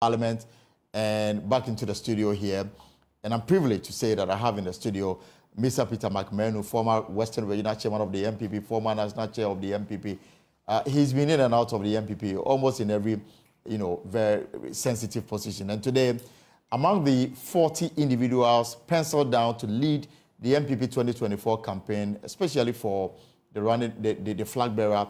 Parliament and back into the studio here. And I'm privileged to say that I have in the studio Mr. Peter Manu, former Western Regional Chairman of the MPP, former National Chair of the MPP. He's been in and out of the MPP almost in every, very sensitive position. And today, among the 40 individuals penciled down to lead the MPP 2024 campaign, especially for the flag bearer,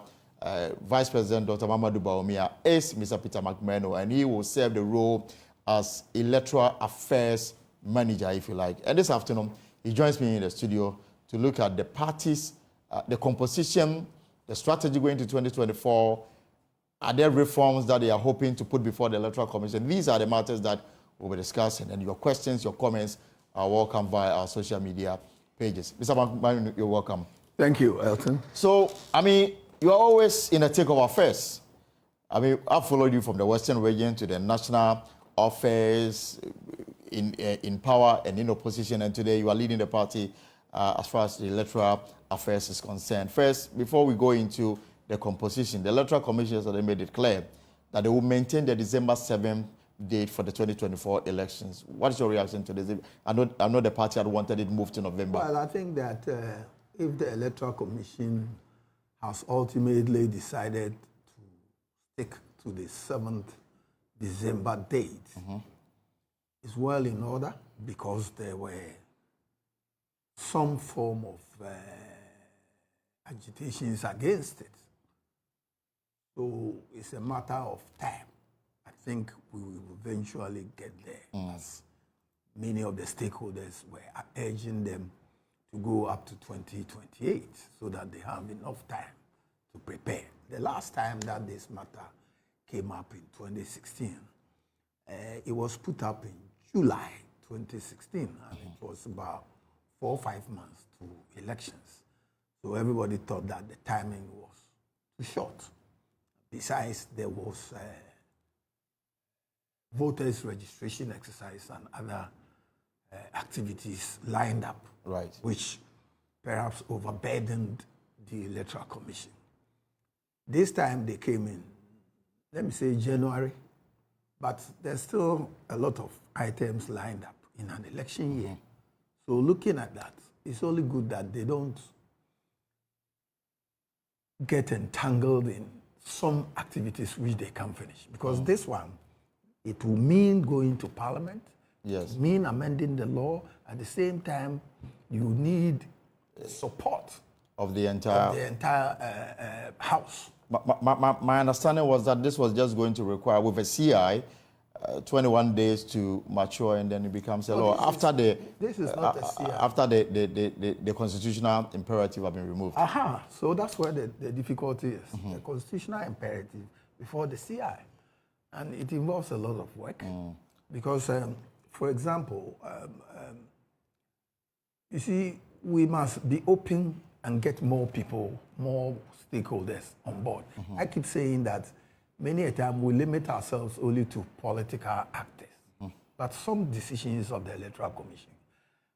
Vice President Dr. Bawumia, is Mr. Peter Manu, and he will serve the role as Electoral Affairs Manager, if you like. And this afternoon, he joins me in the studio to look at the parties, the composition, the strategy going to 2024. Are there reforms that they are hoping to put before the Electoral Commission? These are the matters that we'll be discussing, and your questions, your comments are welcome via our social media pages. Mr. Manu, you're welcome. Thank you, Elton. So, you are always in a takeover first. I've followed you from the Western region to the national office, in power and in opposition, and today you are leading the party as far as the electoral affairs is concerned. First, before we go into the composition, the Electoral Commission has already made it clear that they will maintain the December 7th date for the 2024 elections. What is your reaction to this? I know the party had wanted it moved to November. Well, I think that if the Electoral Commission has ultimately decided to stick to the 7th December date, it's well in order, because there were some form of agitations against it. So it's a matter of time. I think we will eventually get there, as many of the stakeholders were urging them to go up to 2028 so that they have enough time to prepare. The last time that this matter came up in 2016, it was put up in July 2016, and it was about 4 or 5 months to elections. So everybody thought that the timing was too short. Besides, there was voters registration exercise and other activities lined up, right, which perhaps overburdened the Electoral Commission. This time they came in, let me say January, but there's still a lot of items lined up in an election year. So looking at that, it's only good that they don't get entangled in some activities which they can finish. Because this one, it will mean going to Parliament, yes, it will mean amending the law. At the same time, you need support of the entire House. My understanding was that this was just going to require, with a CI, 21 days to mature, and then it becomes a law. This is not a CI. After the constitutional imperative have been removed. So that's where the difficulty is. The constitutional imperative before the CI. And it involves a lot of work. Because, for example, you see, we must be open and get more people, more stakeholders on board. I keep saying that many a time we limit ourselves only to political actors. But some decisions of the Electoral Commission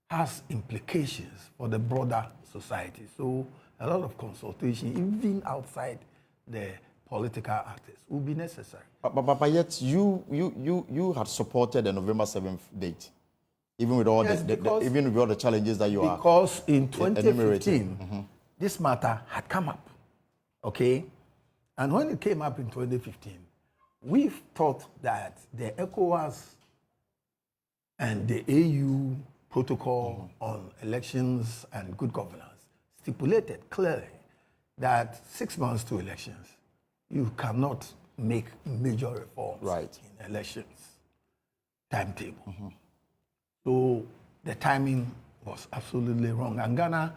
has implications for the broader society. So a lot of consultation, even outside the political actors, will be necessary. But yet you had supported the November 7th date, even with all even with all the challenges that you are. Because in 2015, this matter had come up, okay? And when it came up in 2015, we thought that the ECOWAS and the AU protocol on elections and good governance stipulated clearly that 6 months to elections, you cannot make major reforms in elections timetable. So the timing was absolutely wrong. And Ghana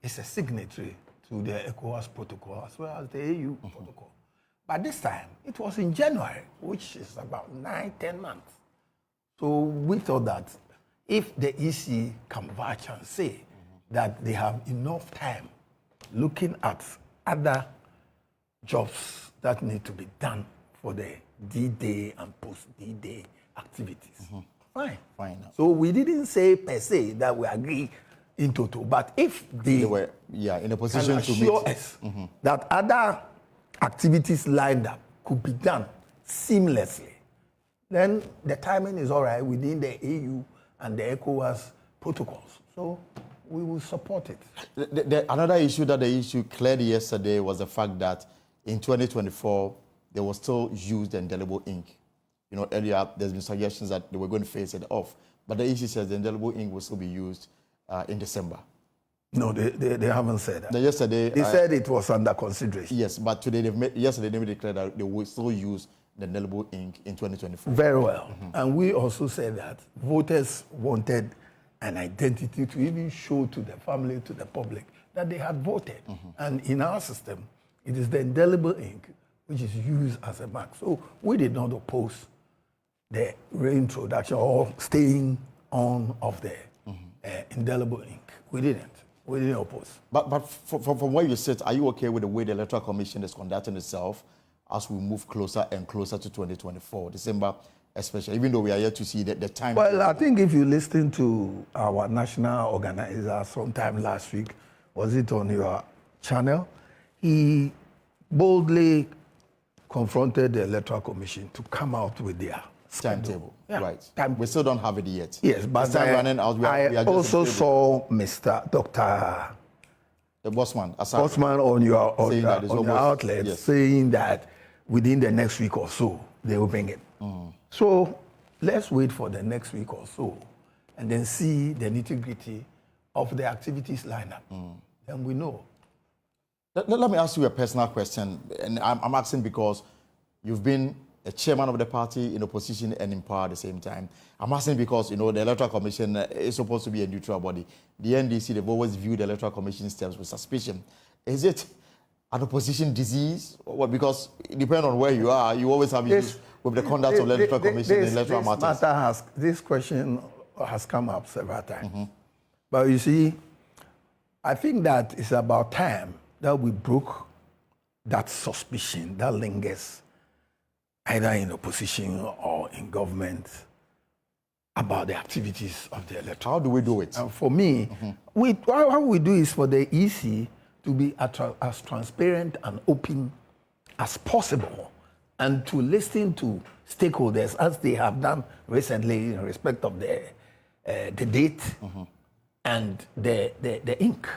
is a signatory to the ECOWAS protocol as well as the AU protocol. But this time, it was in January, which is about 9-10 months. So we thought that if the EC can vouch and say that they have enough time looking at other jobs that need to be done for the D-Day and post-D-Day activities, fine. So we didn't say per se that we agree in total, but if they were in a position to assure us that other activities lined up could be done seamlessly, then the timing is all right within the AU and the ECOWAS protocols. So we will support it. Another issue that the issue cleared yesterday was the fact that in 2024, they will still use the indelible ink. You know, earlier there's been suggestions that they were going to phase it off. But the issue says the indelible ink will still be used in December. No, they haven't said that. Yesterday, they said it was under consideration. Yes, but today yesterday they declared that they will still use the indelible ink in 2024. Very well. And we also said that voters wanted an identity to even show to the family, to the public, that they had voted. And in our system, it is the indelible ink which is used as a mark. So we did not oppose the reintroduction or staying on of the indelible ink. We didn't. We didn't oppose. But from where you sit, are you okay with the way the Electoral Commission is conducting itself as we move closer and closer to 2024, December especially, even though we are yet to see the time? Well, I think if you listen to our national organizer sometime last week, was it on your channel? He boldly confronted the Electoral Commission to come out with their timetable. Yeah. Right. We still don't have it yet. Yes, but I also saw Dr. The Bossman on your outlet saying that within the next week or so, they will bring it. So let's wait for the next week or so and then see the nitty-gritty of the activities lineup. Then we know. Let me ask you a personal question, and I'm asking because you've been a chairman of the party in opposition and in power at the same time. I'm asking because, you know, the Electoral Commission is supposed to be a neutral body. The NDC, they've always viewed the Electoral Commission steps with suspicion. Is it an opposition disease? Well, because depending on where you are, you always have issues with the conduct of the Electoral Commission in electoral matters. This question has come up several times. But you see, I think that it's about time that we broke that suspicion that lingers either in opposition or in government about the activities of the electorate. How do we do it? For me, how we do is for the EC to be as transparent and open as possible and to listen to stakeholders as they have done recently in respect of the date and the ink.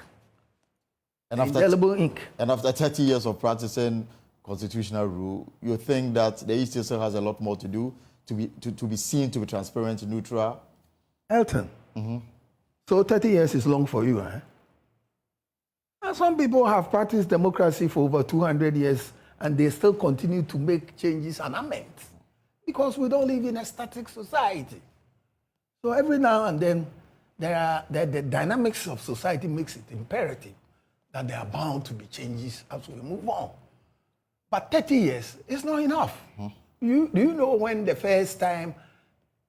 And indelible ink. And after 30 years of practicing constitutional rule, you think that the East still has a lot more to do to be seen to be transparent, neutral? Elton, so 30 years is long for you, eh? And some people have practiced democracy for over 200 years and they still continue to make changes and amendments because we don't live in a static society. So every now and then, the dynamics of society makes it imperative that there are bound to be changes as we move on. But 30 years is not enough. Do you know when the first time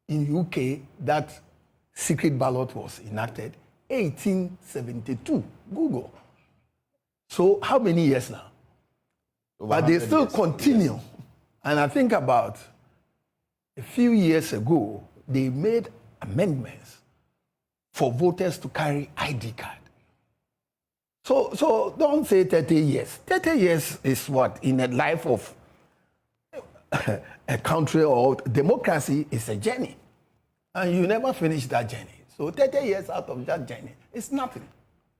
in UK that secret ballot was enacted? 1872. Google. So how many years now? But they still continue. Yes. And I think about a few years ago, they made amendments for voters to carry ID card. So don't say 30 years. 30 years is what? In a life of a country or democracy is a journey. And you never finish that journey. So 30 years out of that journey is nothing.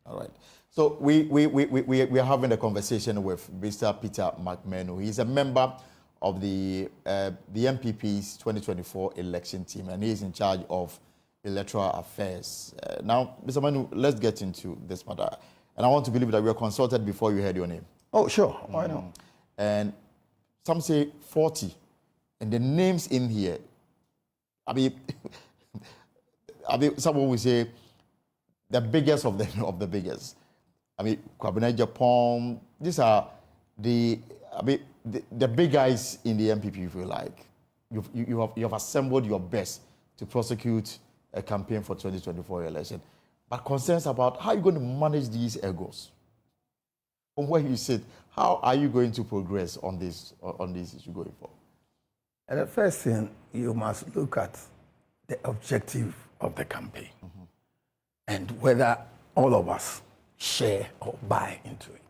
All right. So we are having a conversation with Mr. Peter Manu. He's a member of the MPP's 2024 election team, and he's in charge of electoral affairs. Now, Mr. Manu, let's get into this matter. And I want to believe that we were consulted before you heard your name. Oh, sure. Why not? And some say 40. And the names in here, I mean, someone will say the biggest of the biggest. I mean, Cabinet Japan, these are the big guys in the MPP, if you like. You have assembled your best to prosecute a campaign for 2024 election. But concerns about how you're going to manage these egos. From where you sit, how are you going to progress on this issue going forward? And the first thing, you must look at the objective of the campaign and whether all of us share or buy into it.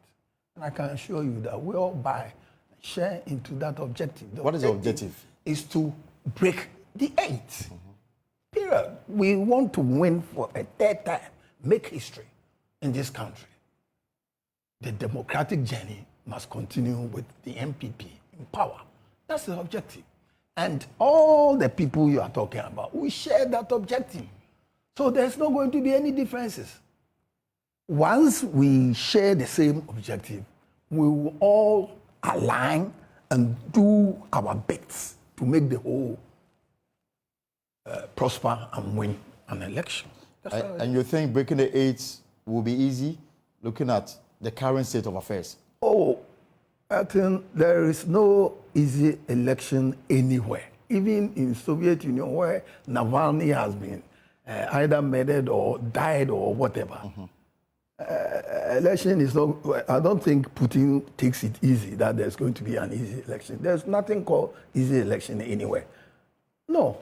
And I can assure you that we all buy and share into that objective. What is the objective? Is to break the 8. Period. We want to win for a third time, make history in this country. The democratic journey must continue with the MPP in power. That's the objective. And all the people you are talking about, we share that objective. So there's not going to be any differences. Once we share the same objective, we will all align and do our bits to make the whole prosper and win an election. And you think breaking the 8 will be easy, looking at the current state of affairs? Oh, I think there is no easy election anywhere. Even in Soviet Union, where Navalny has been either murdered or died or whatever. Election is not, I don't think Putin takes it easy that there's going to be an easy election. There's nothing called easy election anywhere. No.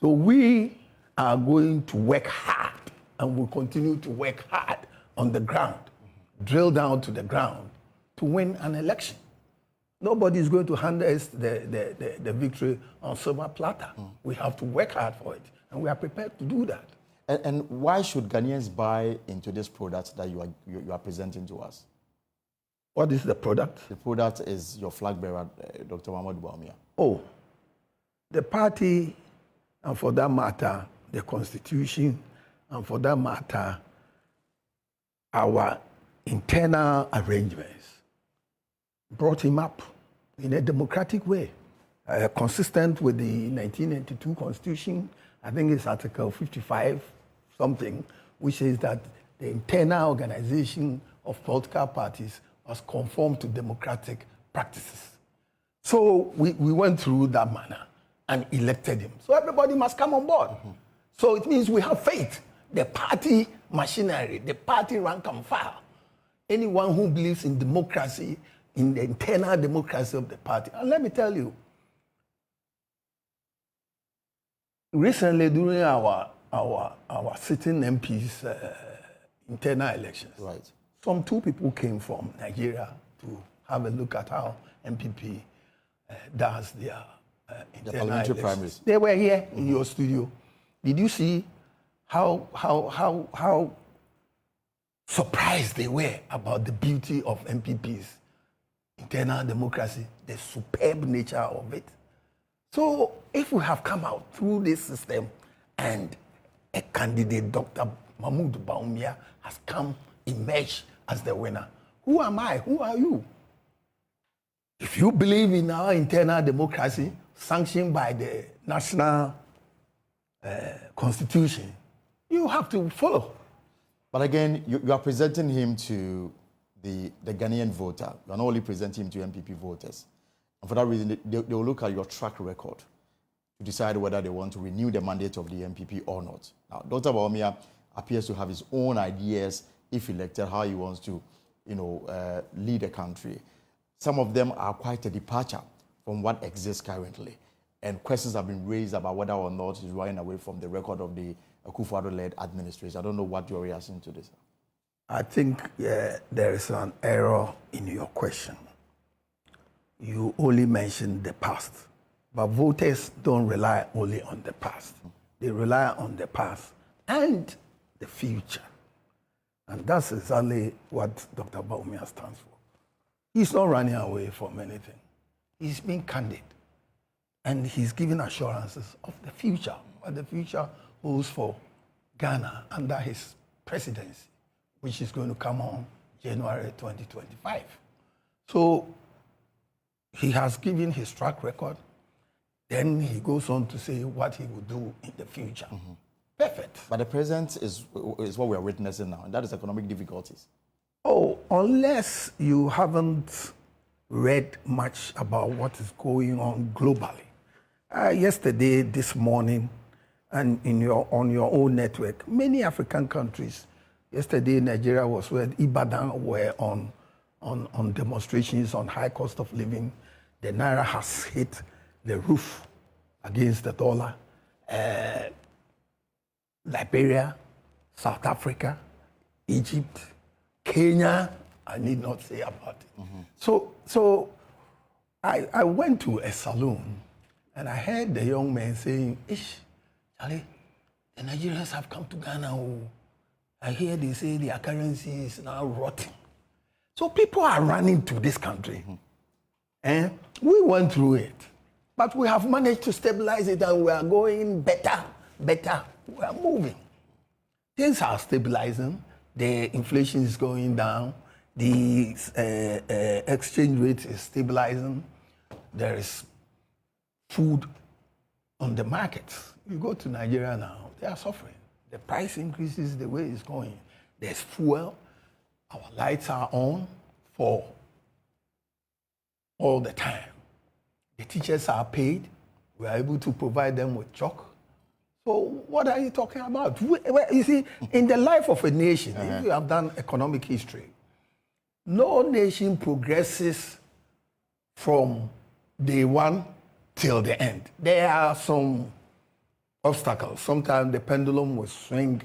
So we are going to work hard and will continue to work hard on the ground, drill down to the ground to win an election. Nobody is going to hand us the victory on silver platter. We have to work hard for it, and we are prepared to do that. And why should Ghanaians buy into this product that you are presenting to us? What is the product? The product is your flag bearer, Dr. Bawumia. Oh, the party, and for that matter, the constitution, and for that matter, our internal arrangements brought him up in a democratic way, consistent with the 1992 constitution. I think it's Article 55 something, which says that the internal organization of political parties must conform to democratic practices. So we went through that manner and elected him. So everybody must come on board. So it means we have faith. The party machinery, the party rank and file, anyone who believes in democracy, in the internal democracy of the party. And let me tell you, recently during our sitting MPs internal elections, right, some 2 people came from Nigeria to have a look at how MPP does their internal parliamentary elections. primaries. They were here in your studio. Did you see how surprised they were about the beauty of MPP's internal democracy, the superb nature of it? So if we have come out through this system and a candidate, Dr. Bawumia, has emerged as the winner, who am I? Who are you? If you believe in our internal democracy sanctioned by the national constitution, you have to follow. But again, you are presenting him to the Ghanaian voter. You are not only presenting him to MPP voters. And for that reason, they will look at your track record to decide whether they want to renew the mandate of the MPP or not. Now, Dr. Bawumia appears to have his own ideas, if elected, how he wants to, lead the country. Some of them are quite a departure from what exists currently. And questions have been raised about whether or not he's running away from the record of the Akufo-Addo-led administration. I don't know what your reaction to this. I think there is an error in your question. You only mentioned the past, but voters don't rely only on the past. They rely on the past and the future. And that's exactly what Dr. Bawumia stands for. He's not running away from anything. He's being candid. And he's giving assurances of the future, what the future holds for Ghana under his presidency, which is going to come on January 2025. So he has given his track record. Then he goes on to say what he will do in the future. Perfect. But the present is what we are witnessing now, and that is economic difficulties. Oh, unless you haven't read much about what is going on globally. Yesterday, this morning, and on your own network, many African countries, yesterday Nigeria was where Ibadan were on demonstrations on high cost of living. The Naira has hit the roof against the dollar. Liberia, South Africa, Egypt, Kenya, I need not say about it. So I went to a saloon And I heard the young man saying, Ish, Charlie, the Nigerians have come to Ghana. Oh. I hear they say their currency is now rotting. So people are running to this country. And we went through it. But we have managed to stabilize it and we are going better. We are moving. Things are stabilizing. The inflation is going down. The exchange rate is stabilizing. There is food on the markets. You go to Nigeria now, they are suffering. The price increases the way it's going. There's fuel. Our lights are on for all the time. The teachers are paid. We are able to provide them with chalk. So what are you talking about? You see, in the life of a nation, if you have done economic history, no nation progresses from day one till the end. There are some obstacles. Sometimes the pendulum will swing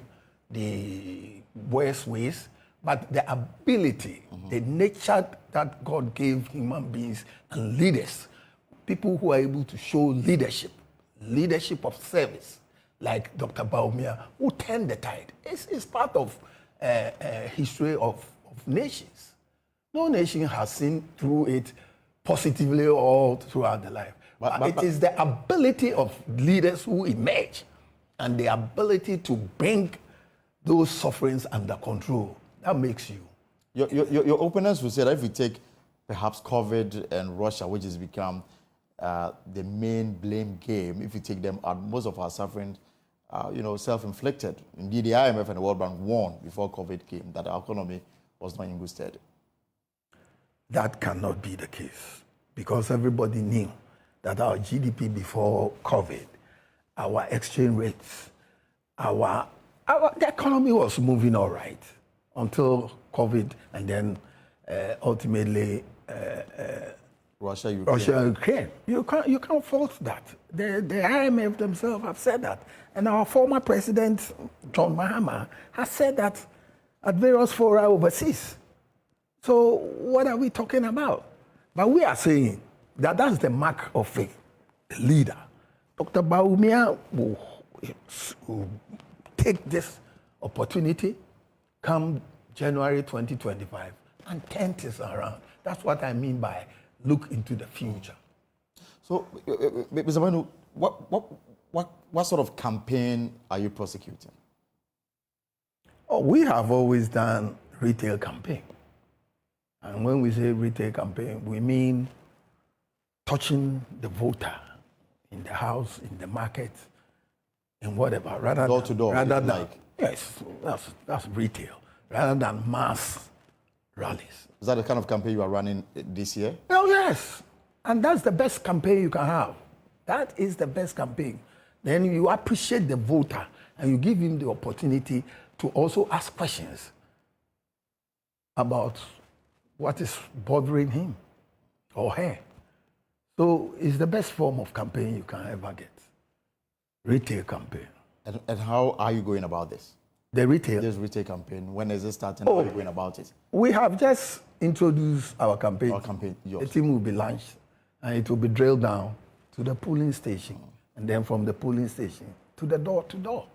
the worst ways, but the ability, the nature that God gave human beings and leaders, people who are able to show leadership of service, like Dr. Bawumia, who turned the tide. It's part of history of nations. No nation has seen through it positively all throughout the life. But it is the ability of leaders who emerge and the ability to bring those sufferings under control that makes you. Your opponents will say that if you take perhaps COVID and Russia, which has become the main blame game, if you take them out, most of our suffering, self-inflicted. Indeed, the IMF and the World Bank warned before COVID came that our economy was not in good stead. That cannot be the case because everybody knew that our GDP before COVID, our exchange rates, the economy was moving all right until COVID and then ultimately Russia, Ukraine. You can't fault that. The IMF themselves have said that. And our former president, John Mahama, has said that at various fora overseas. So what are we talking about? But we are saying that that's the mark of a leader. Dr. Bawumia will take this opportunity come January 2025 and turn this around. That's what I mean by look into the future. So, Mr. Manu, what sort of campaign are you prosecuting? Oh, we have always done retail campaign. And when we say retail campaign, we mean touching the voter in the house, in the market, in whatever. Rather door to door. Rather than, yes, that's retail. Rather than mass rallies. Is that the kind of campaign you are running this year? Oh, yes. And that's the best campaign you can have. That is the best campaign. Then you appreciate the voter and you give him the opportunity to also ask questions about what is bothering him or her. So it's the best form of campaign you can ever get. Retail campaign. And how are you going about this? The retail? This retail campaign. When is it starting? How are you going about it? We have just introduced our campaign. Our campaign, yours. The team will be launched and it will be drilled down to the polling station and then from the polling station to the door to door.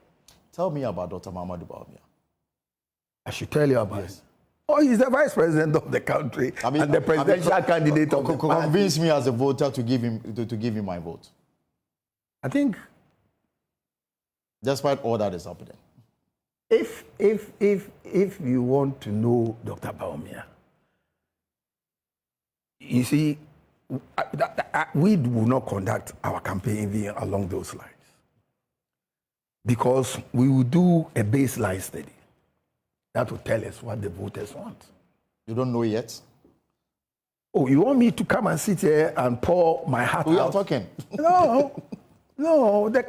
Tell me about Dr. Muhammadu Bawumia. I should tell you about it. Oh, he's the vice president of the country and the presidential candidate of the party. Convince me as a voter to give him my vote. I think, despite all that is happening, if you want to know Dr. Bawumia, you see, we will not conduct our campaign along those lines because we will do a baseline study. That will tell us what the voters want. You don't know yet? Oh, you want me to come and sit here and pour my heart out? We are talking. No, the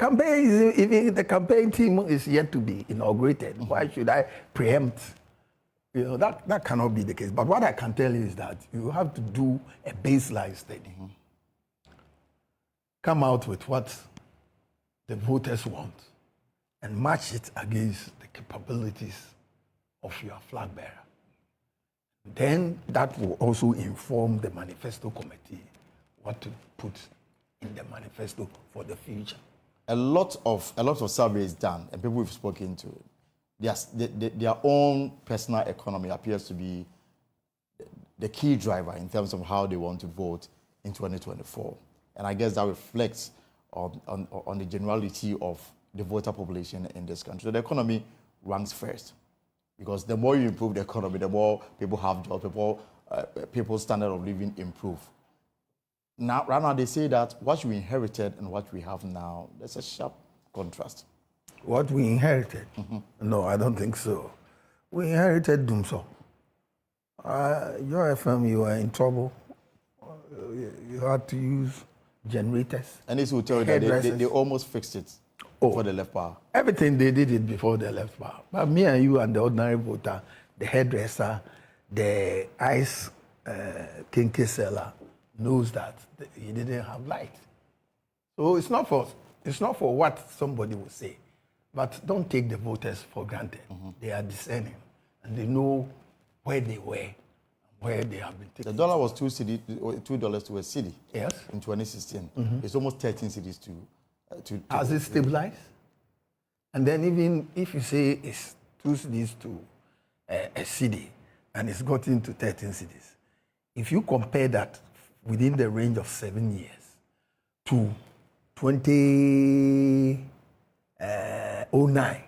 campaign team is yet to be inaugurated. Why should I preempt? That cannot be the case. But what I can tell you is that you have to do a baseline study. Come out with what the voters want and match it against the capabilities of your flag bearer. Then that will also inform the manifesto committee what to put in the manifesto for the future. A lot of surveys done, and people we've spoken to, their own personal economy appears to be the key driver in terms of how they want to vote in 2024. And I guess that reflects on the generality of the voter population in this country. So the economy ranks first, because the more you improve the economy, the more people have jobs, people's standard of living improve. Now, right now, they say that what we inherited and what we have now, there's a sharp contrast. What we inherited? No, I don't think so. We inherited Dumso. Your FM, you were in trouble. You had to use generators. And this will tell you that they almost fixed it before they left power. Everything they did it before they left power. But me and you and the ordinary voter, the hairdresser, the ice kinky seller, knows that he didn't have light. So it's not for what somebody will say. But don't take the voters for granted. They are discerning and they know where they were, where they have been taken. The dollar was $2 to a cedi. Yes. In 2016. It's almost 13 cedis to Has it stabilized? And then even if you say it's 2 cedis to a cedi and it's gotten to 13 cedis, if you compare that within the range of 7 years to 2009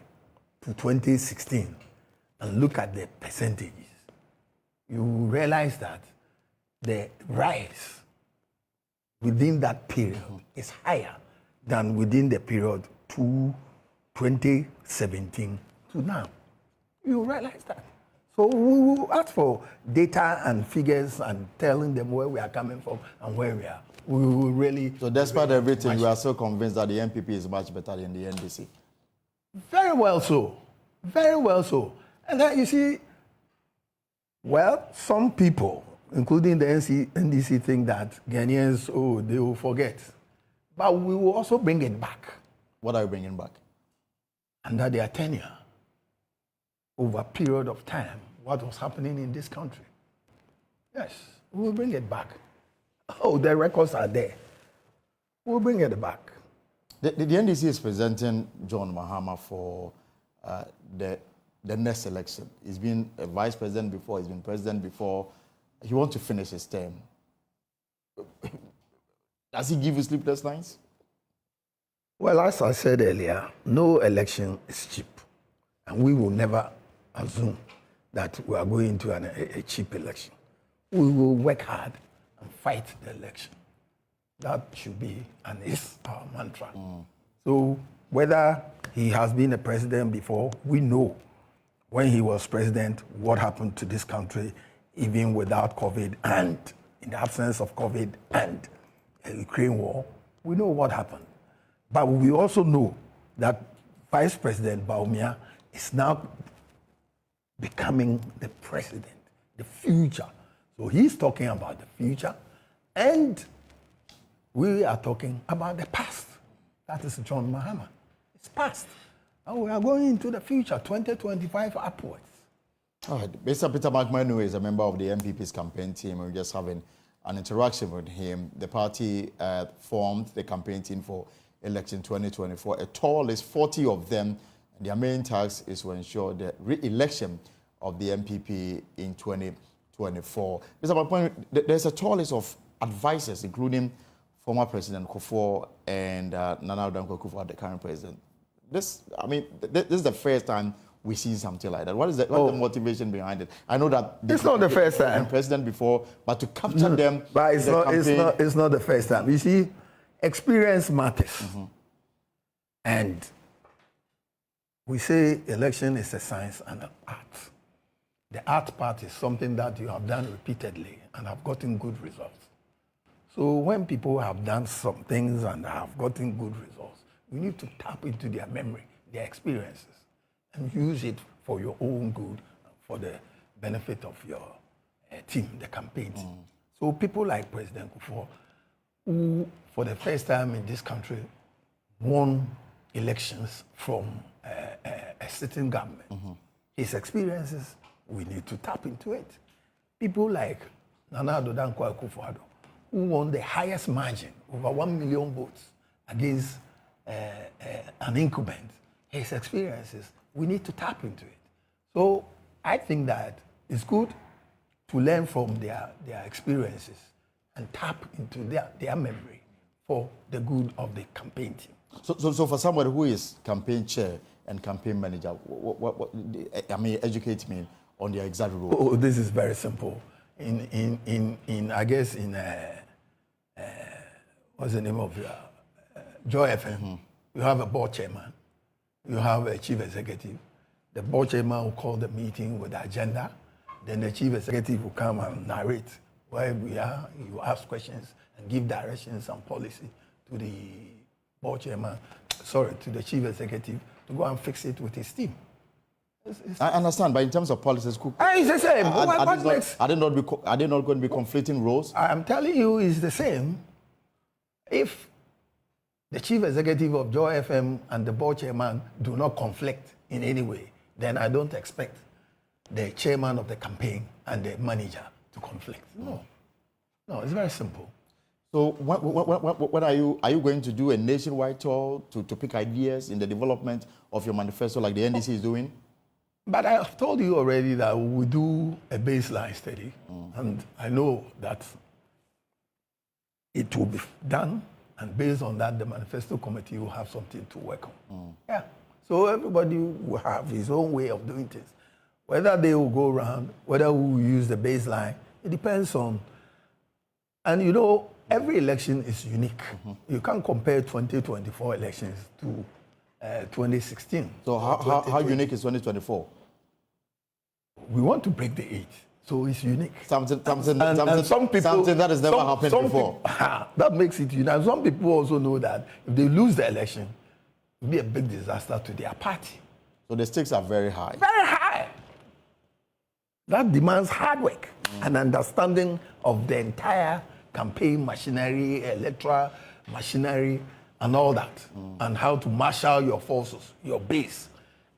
to 2016 and look at the percentages, you realize that the rise within that period is higher than within the period to 2017 to now. You realize that. So we will ask for data and figures and telling them where we are coming from and where we are. We will really... So despite everything, you are so convinced that the NPP is much better than the NDC? Very well so. Very well so. And then you see, well, some people, including the NDC, think that Ghanaians, they will forget. But we will also bring it back. What are you bringing back? Under their tenure, over a period of time, what was happening in this country. Yes, we will bring it back. Oh, the records are there. We'll bring it back. The NDC is presenting John Mahama for the next election. He's been a vice president before, he's been president before. He wants to finish his term. Does he give you sleepless nights? Well, as I said earlier, no election is cheap. And we will never assume that we are going to a cheap election. We will work hard and fight the election. That should be and is our mantra. So whether he has been a president before, we know when he was president what happened to this country, even without COVID and in the absence of COVID and the Ukraine war. We know what happened. But we also know that Vice President Bawumia is now becoming the president, the future. So he's talking about the future, and we are talking about the past. That is John Mahama. It's past. And we are going into the future, 2025 upwards. All right. Mr. Peter Manu is a member of the MPP's campaign team. We're just having an interaction with him. The party formed the campaign team for election 2024. A total is 40 of them. Their main task is to ensure the re-election of the MPP in 2024. Mr. Manu, there's a tall list of advisors, including former President Kufuor and Nana Addo Kufuor, the current president. This is the first time we see something like that. What's the motivation behind it? I know that it's not the first time. President before, but to capture them, but it's not the first time. You see, experience matters, and we say election is a science and an art. The art part is something that you have done repeatedly and have gotten good results. So when people have done some things and have gotten good results, you need to tap into their memory, their experiences, and use it for your own good, for the benefit of your team, the campaign team. So people like President Kufuor, who for the first time in this country won elections from a sitting government, his experiences, we need to tap into it. People like Nana Addo Kufuor, who won the highest margin, over 1 million votes, against an incumbent, his experiences, we need to tap into it. So I think that it's good to learn from their experiences and tap into their memory for the good of the campaign team. So for somebody who is campaign chair and campaign manager, what I mean, educate me on their exact role. Oh, this is very simple. I guess what's the name of Joy FM? You have a board chairman, you have a chief executive. The board chairman will call the meeting with the agenda. Then the chief executive will come and narrate where we are. You ask questions and give directions and policy to the board chairman, to the chief executive to go and fix it with his team. I understand, but in terms of policies, it's the same. Are they not going to be conflicting roles? I'm telling you, it's the same. If the chief executive of Joy FM and the board chairman do not conflict in any way, then I don't expect the chairman of the campaign and the manager to conflict. No, it's very simple. So what are you going to do a nationwide tour to pick ideas in the development of your manifesto like the NDC is doing? But I have told you already that we will do a baseline study, and I know that it will be done, and based on that, the manifesto committee will have something to work on. Yeah. So everybody will have his own way of doing things. Whether they will go around, whether we will use the baseline, it depends on. And you know, every election is unique. You can't compare 2024 elections to 2016. So how unique is 2024? We want to break the 8. So it's unique. Something that has never happened before. That makes it unique. And some people also know that if they lose the election, it will be a big disaster to their party. So the stakes are very high. Very high. That demands hard work and understanding of the entire campaign machinery, electoral machinery, and all that, and how to marshal your forces, your base,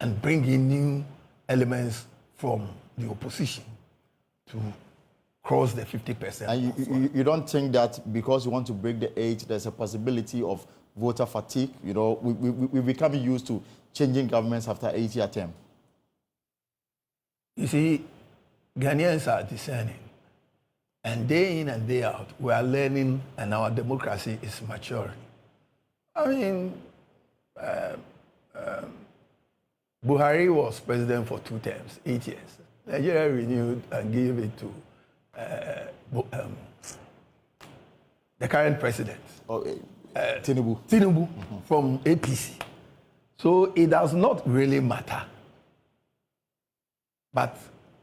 and bring in new elements from the opposition to cross the 50%. And you don't think that because you want to break the 8, there's a possibility of voter fatigue? You know, we're becoming used to changing governments after 80 attempts. You see, Ghanaians are discerning. And day in and day out, we are learning, and our democracy is maturing. I mean, Buhari was president for 2 terms, 8 years. Nigeria renewed and gave it to the current president, Tinubu, from APC. So it does not really matter. But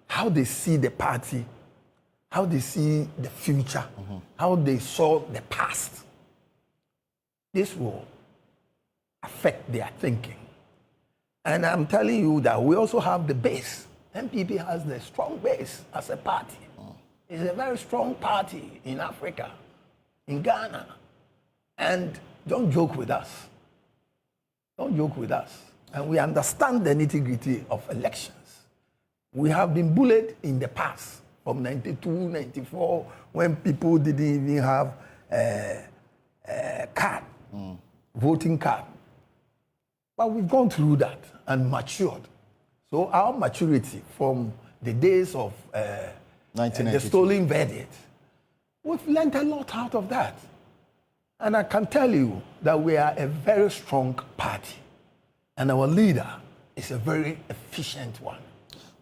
how they see the party, how they see the future, how they saw the past, this will affect their thinking. And I'm telling you that we also have the base. MPP has the strong base as a party. It's a very strong party in Africa, in Ghana. And don't joke with us. Don't joke with us. And we understand the nitty-gritty of elections. We have been bullied in the past, from 92, 94, when people didn't even have a card, voting card. But we've gone through that and matured. So our maturity from the days of the stolen verdict, we've learned a lot out of that. And I can tell you that we are a very strong party. And our leader is a very efficient one.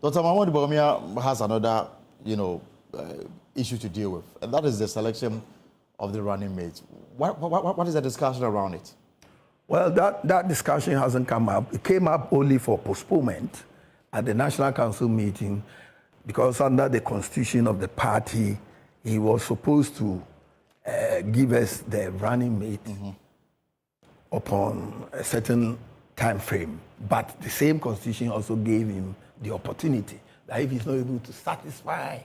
Dr. Bawumia has another, issue to deal with, and that is the selection of the running mates. What is the discussion around it? Well, that discussion hasn't come up. It came up only for postponement at the National Council meeting because under the constitution of the party, he was supposed to give us the running mate upon a certain time frame. But the same constitution also gave him the opportunity that if he's not able to satisfy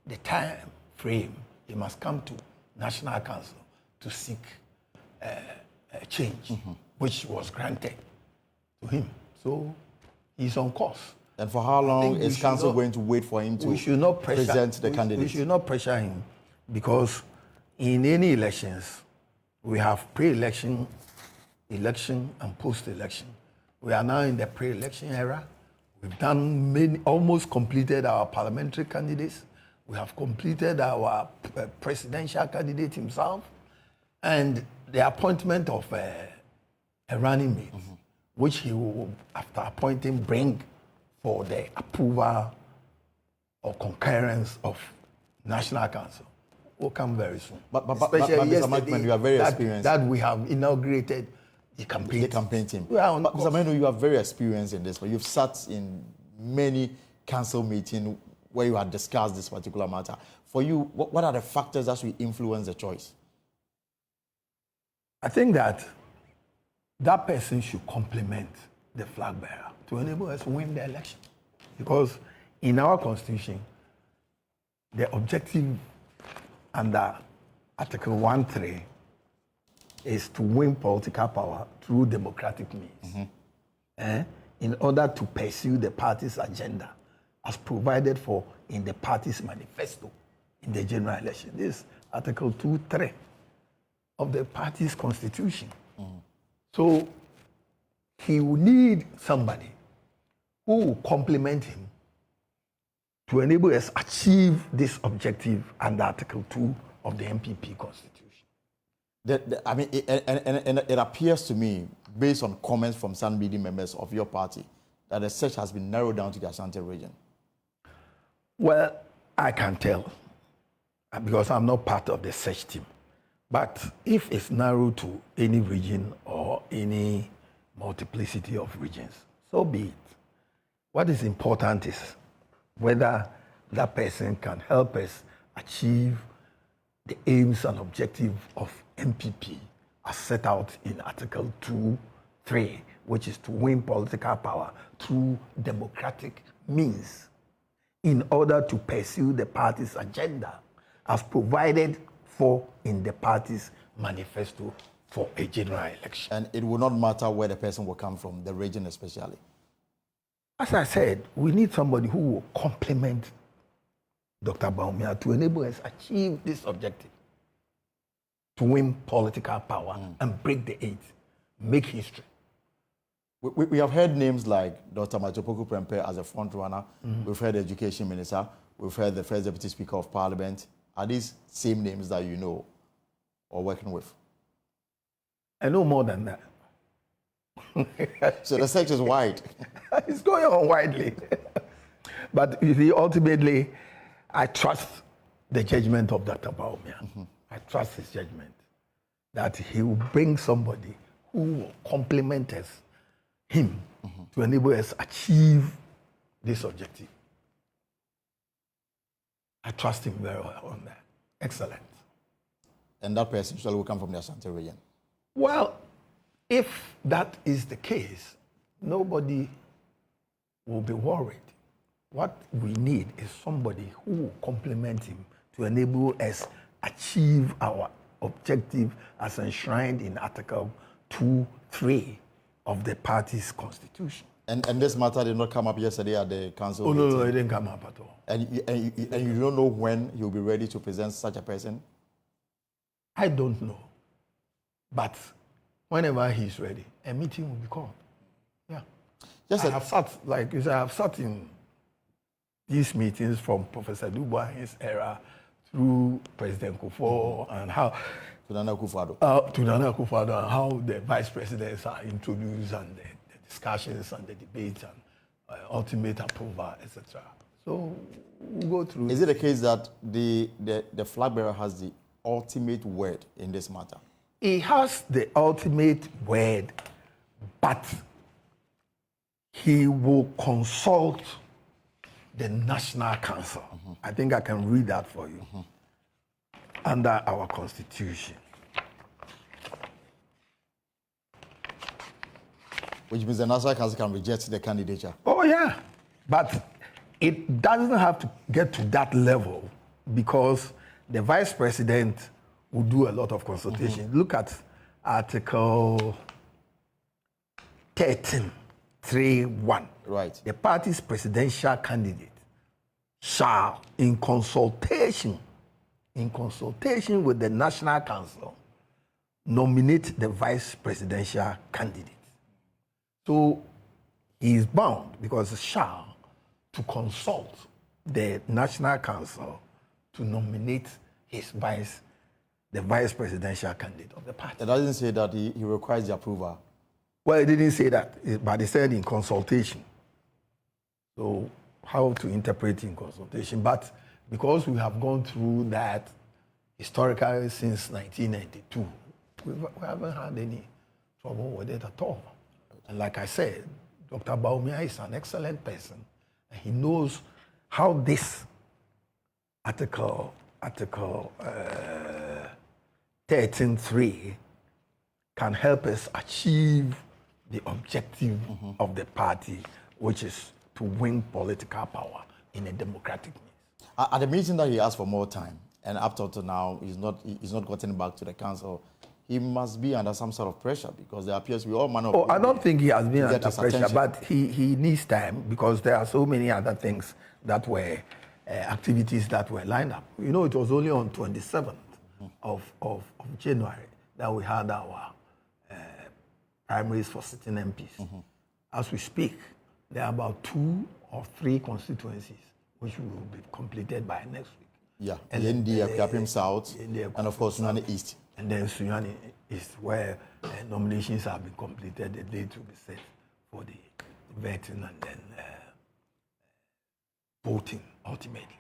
the time frame, he must come to National Council to seek a change, which was granted to him. So he's on course. And for how long is Council going to wait for him to present the candidate? We should not pressure him because in any elections, we have pre-election, election, and post-election. We are now in the pre-election era. We've done almost completed our parliamentary candidates. We have completed our presidential candidate himself, and the appointment of a running mate, which he will, after appointing, bring for the approval or concurrence of National Council. Will come very soon. But Mr. Manu, you are very experienced. That we have inaugurated the campaign team. Mr. Manu, you are very experienced in this, but you've sat in many council meetings where you have discussed this particular matter. For you, what are the factors that will influence the choice? I think that that person should complement the flag bearer to enable us to win the election. Because in our constitution, the objective under Article 1.3 is to win political power through democratic means, in order to pursue the party's agenda as provided for in the party's manifesto in the general election. This is Article 2.3 of the party's constitution. So he will need somebody who will complement him to enable us achieve this objective under Article 2 of the MPP Constitution. It appears to me, based on comments from some meeting members of your party, that the search has been narrowed down to the Ashanti region. Well, I can tell, because I'm not part of the search team. But if it's narrowed to any region or any multiplicity of regions, so be it. What is important is whether that person can help us achieve the aims and objectives of MPP as set out in Article 2.3, which is to win political power through democratic means in order to pursue the party's agenda as provided for in the party's manifesto for a general election. And it will not matter where the person will come from, the region especially. As I said, we need somebody who will complement Dr. Bawumia to enable us achieve this objective, to win political power and break the eight, make history. We have heard names like Dr. Majopoku Prempeh as a front runner. We've heard the Education Minister. We've heard the First Deputy Speaker of Parliament. Are these same names that you know or working with? I know more than that. So the search is wide. It's going on widely. But you see, ultimately, I trust the judgment of Dr. Bawumia. I trust his judgment that he will bring somebody who will complement him to enable us achieve this objective. I trust him very well on that. Excellent. And that person usually will come from the Ashanti region? Well, if that is the case, nobody will be worried. What we need is somebody who will complement him to enable us achieve our objective as enshrined in Article 2.3 of the party's constitution. And this matter did not come up yesterday at the council? Oh, no, it didn't come up at all. And you don't know when he'll be ready to present such a person? I don't know. But whenever he's ready, a meeting will be called. Yeah. I have sat, like you said, I have sat in these meetings from Professor Dubois' era through President Kufuor and how to Nana Akufo-Addo. And how the vice presidents are introduced and the discussions and the debates and ultimate approval, etc. So we'll go through. Is it the case that the flag bearer has the ultimate word in this matter? He has the ultimate word, but he will consult the National Council. I think I can read that for you. Under our Constitution. Which means the National Council can reject the candidature. Oh, yeah. But it doesn't have to get to that level because the vice president will do a lot of consultation. Look at Article 13.3.1. Right. The party's presidential candidate shall, in consultation in consultation with the National Council, nominate the vice presidential candidate. So he is bound, because it's shall, to consult the National Council to nominate the vice presidential candidate of the party. It doesn't say that he requires the approval. Well, it didn't say that, but it said in consultation. So how to interpret in consultation? But because we have gone through that historically since 1992, we haven't had any trouble with it at all. And like I said, Dr. Bawumia is an excellent person, and he knows how this Article 13.3 can help us achieve the objective of the party, which is to win political power in a democratic means. At the meeting that he asked for more time, and up to now, he's not gotten back to the council, he must be under some sort of pressure, because there appears to be all manner of... I don't think he has been under pressure, attention. but he needs time, because there are so many other things that were activities that were lined up. You know, it was only on 27th of January that we had our primaries for sitting MPs. As we speak, there are about 2 or 3 constituencies which will be completed by next week. Yeah, and then the Partisanship South, and of course Sunyani East. And then Sunyani East, where nominations have been completed, the date will be set for the vetting and then voting ultimately.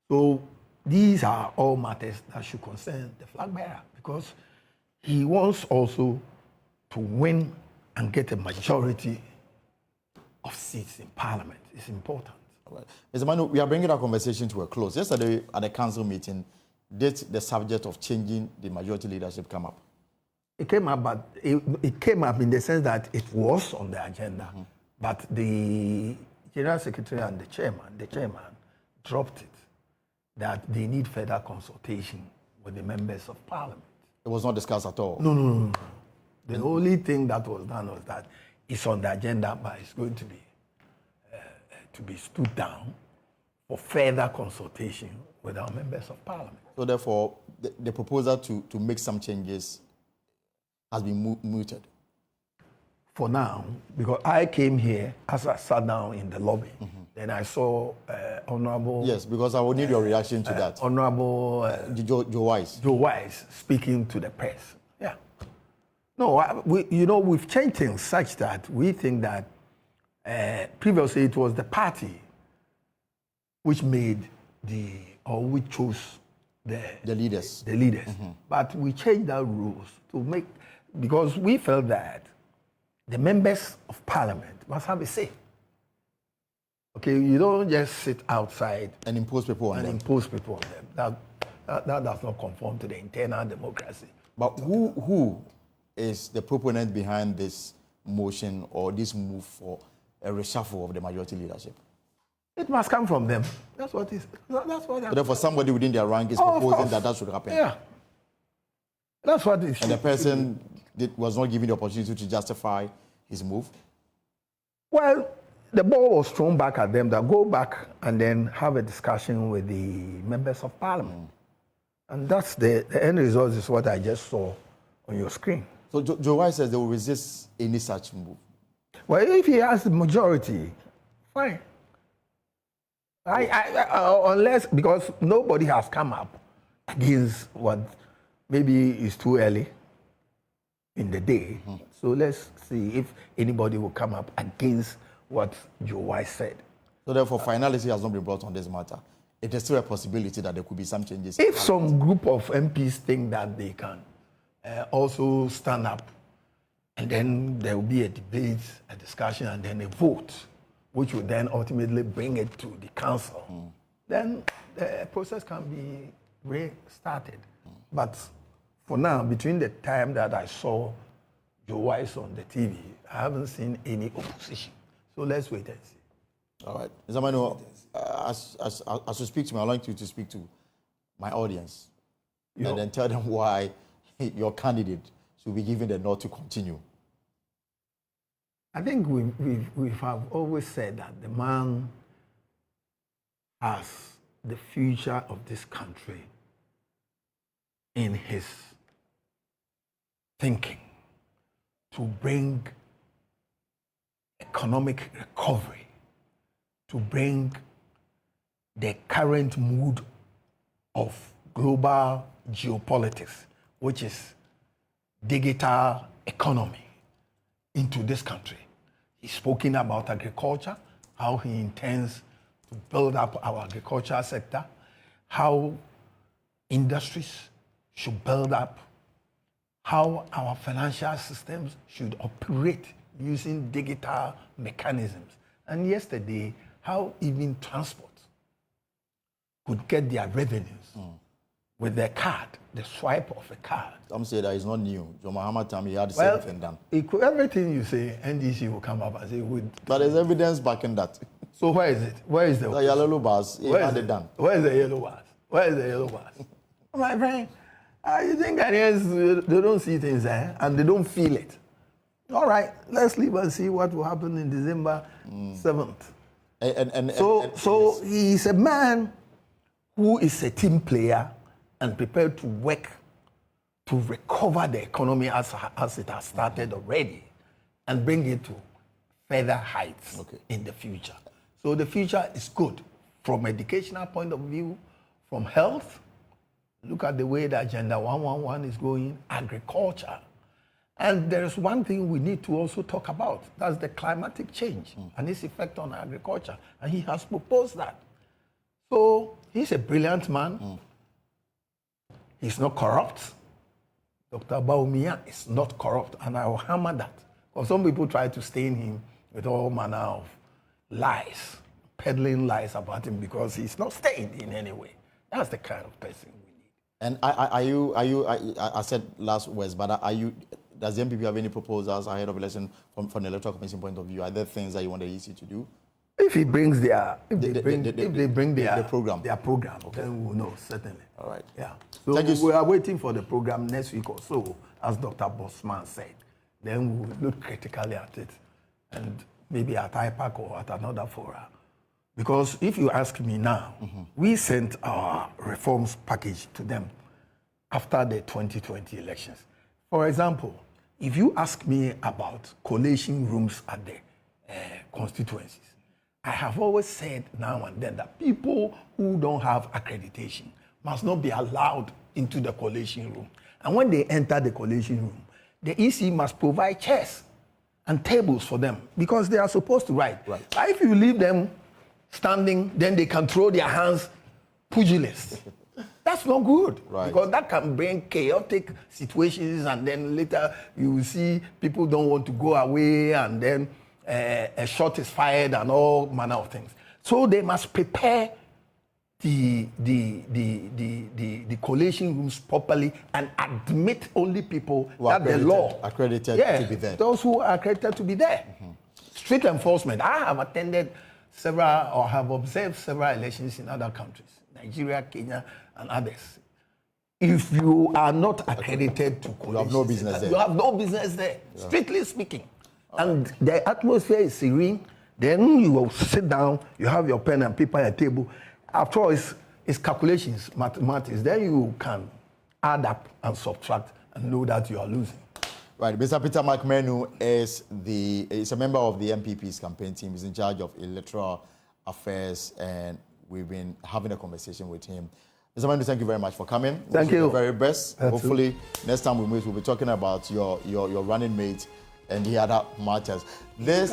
So these are all matters that should concern the flag bearer, because he wants also to win and get a majority of seats in Parliament. It's important. All right. Mr. Manu, we are bringing our conversation to a close. Yesterday at the council meeting, did the subject of changing the majority leadership come up? It came up, but it came up in the sense that it was on the agenda, but the General Secretary and the chairman dropped it, that they need further consultation with the members of Parliament. It was not discussed at all? No. The only thing that was done was that it's on the agenda, but it's going to be stood down for further consultation with our members of Parliament. So therefore, the proposal to make some changes has been mooted? For now, because I came here as I sat down in the lobby, then I saw Honorable... Yes, because I will need your reaction to that. Honorable... Joe Wise. Joe Wise speaking to the press. Yeah. No, we've changed things such that we think that previously it was the party which which chose the leaders. The leaders. But we changed our rules to make, because we felt that the members of Parliament must have a say. Okay, you don't just sit outside and impose people on them. That does not conform to the internal democracy. But who is the proponent behind this motion or this move for a reshuffle of the majority leadership? It must come from them. That's what is. But therefore, somebody within their rank is proposing that should happen. Yeah. That's what it should. And the person was not given the opportunity to justify his move? Well, the ball was thrown back at them, that go back and then have a discussion with the members of Parliament. And that's the end result is what I just saw on your screen. So Joe Wise says they will resist any such move. Well, if he has the majority, fine. Unless, because nobody has come up against what maybe is too early in the day. So let's see if anybody will come up against what Joe Wise said. So therefore, finality has not been brought on this matter. It is still a possibility that there could be some changes. If some group of MPs think that they can also stand up, and then there will be a debate, a discussion, and then a vote, which will then ultimately bring it to the council, then the process can be restarted. But for now, between the time that I saw Joe Wise on the TV, I haven't seen any opposition. So let's wait and see. All right. Mr. Manu, as you speak to me, I'd like you to speak to my audience and then tell them why your candidate should be given the nod to continue. I think we have always said that the man has the future of this country in his thinking to bring economic recovery, to bring the current mood of global geopolitics, which is digital economy, into this country. He's spoken about agriculture, how he intends to build up our agricultural sector, how industries should build up, how our financial systems should operate using digital mechanisms. And yesterday, how even transport could get their revenues with their card, the swipe of a card. Some say that it's not new. John Mahama time he had the same thing done. Everything you say, NDC will come up and say, but there's evidence backing that. So where is it? Where is the yellow bars? He had it done. Where is the yellow bars? Where is the yellow bars? My friend, you think Ghanaians, they don't see things there and they don't feel it. All right, let's leave and see what will happen in December 7th. So he's a man who is a team player and prepared to work to recover the economy as it has started already and bring it to further heights in the future. So the future is good from educational point of view, from health. Look at the way the Agenda 111 is going, agriculture. And there's one thing we need to also talk about. That's the climatic change and its effect on agriculture. And he has proposed that. So he's a brilliant man. He's not corrupt. Dr. Bawumia is not corrupt. And I will hammer that. Because some people try to stain him with all manner of lies, peddling lies about him because he's not stained in any way. That's the kind of person we need. And I said last words, but does the MPP have any proposals ahead of election from the Electoral Commission point of view? Are there things that you want the EC to do? If he brings their, their program, then we'll know, certainly. All right. Yeah. So we are waiting for the program next week or so, as Dr. Bosman said. Then we'll look critically at it, and maybe at IPAC or at another fora. Because if you ask me now, we sent our reforms package to them after the 2020 elections. For example, if you ask me about collation rooms at the constituencies, I have always said now and then that people who don't have accreditation must not be allowed into the collation room. And when they enter the collation room, the EC must provide chairs and tables for them because they are supposed to write. Right. But if you leave them standing, then they can throw their hands pugilist. That's not good, because that can bring chaotic situations, and then later you will see people don't want to go away, and then a shot is fired and all manner of things. So they must prepare the collation rooms properly and admit only people that the law accredited to be there. Those who are accredited to be there. Strict enforcement. I have attended several or have observed several elections in other countries, Nigeria, Kenya, and others. If you are not accredited to collation, you have no business there. You have no business there, strictly speaking. And the atmosphere is serene. Then you will sit down, you have your pen and paper at the table. After all, it's calculations, mathematics. Then you can add up and subtract and know that you are losing. Right. Mr. Peter Manu is a member of the MPP's campaign team. He's in charge of electoral affairs, and we've been having a conversation with him. Mr. Manu, thank you very much for coming. Thank you. The very best. Hopefully, next time we meet, we'll be talking about your running mate and the other matters. This.